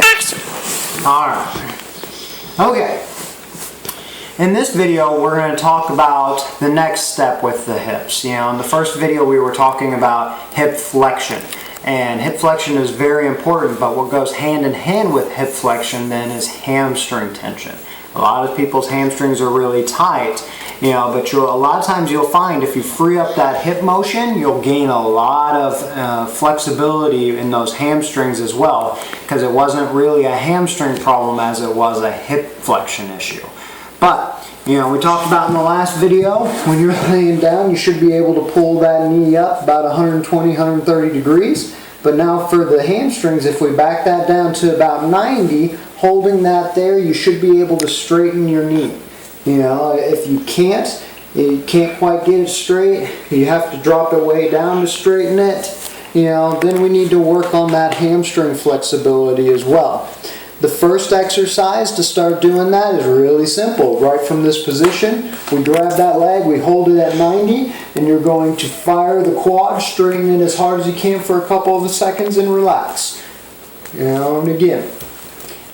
Action. Alright. Okay. In this video, we're going to talk about the next step with the hips. You know, in the first video, we were talking about hip flexion. And hip flexion is very important, but what goes hand in hand with hip flexion then is hamstring tension. A lot of people's hamstrings are really tight, you know, but a lot of times you'll find if you free up that hip motion, you'll gain a lot of flexibility in those hamstrings as well, because it wasn't really a hamstring problem as it was a hip flexion issue. But, you know, we talked about in the last video, when you're laying down, you should be able to pull that knee up about 120, 130 degrees. But now for the hamstrings, if we back that down to about 90, holding that there, you should be able to straighten your knee. You know, if you can't quite get it straight, you have to drop it way down to straighten it. You know, then we need to work on that hamstring flexibility as well. The first exercise to start doing that is really simple. Right from this position, we grab that leg, we hold it at 90, and you're going to fire the quad, straighten it as hard as you can for a couple of seconds and relax. You know, and again,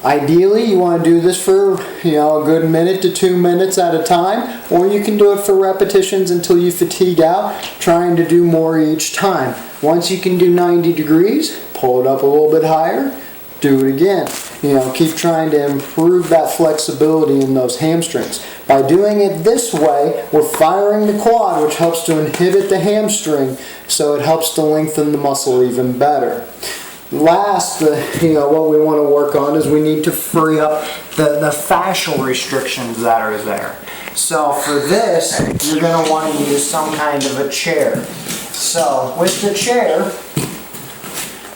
ideally you want to do this for, you know, a good minute to 2 minutes at a time, or you can do it for repetitions until you fatigue out, trying to do more each time. Once you can do 90 degrees, pull it up a little bit higher, do it again. You know, keep trying to improve that flexibility in those hamstrings. By doing it this way, we're firing the quad, which helps to inhibit the hamstring, so it helps to lengthen the muscle even better. Last, you know, what we want to work on is we need to free up the fascial restrictions that are there. So for this, you're going to want to use some kind of a chair. So with the chair,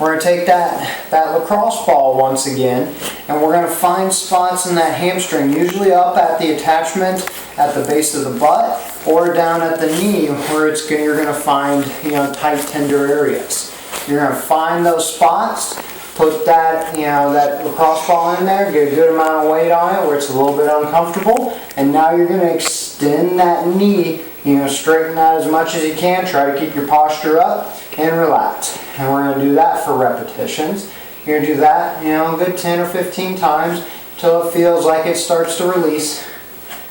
we're going to take that lacrosse ball once again, and we're going to find spots in that hamstring, usually up at the attachment at the base of the butt or down at the knee where you're going to find, you know, tight, tender areas. You're going to find those spots, put that, you know, that lacrosse ball in there, get a good amount of weight on it where it's a little bit uncomfortable, and now you're going to extend that knee, you know, straighten that as much as you can, try to keep your posture up and relax. And we're going to do that for repetitions. You're going to do that, you know, a good 10 or 15 times until it feels like it starts to release,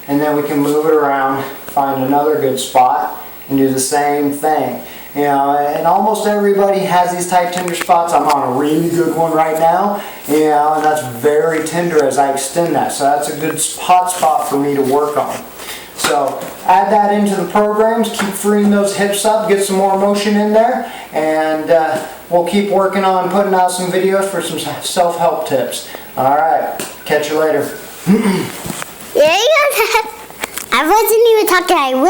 and then we can move it around, find another good spot, and do the same thing. You know, and almost everybody has these tight, tender spots. I'm on a really good one right now, you know, and that's very tender as I extend that. So that's a good hot spot for me to work on. So add that into the programs, keep freeing those hips up, get some more motion in there, and we'll keep working on putting out some videos for some self-help tips. Alright, catch you later. Yeah, I wasn't even talking.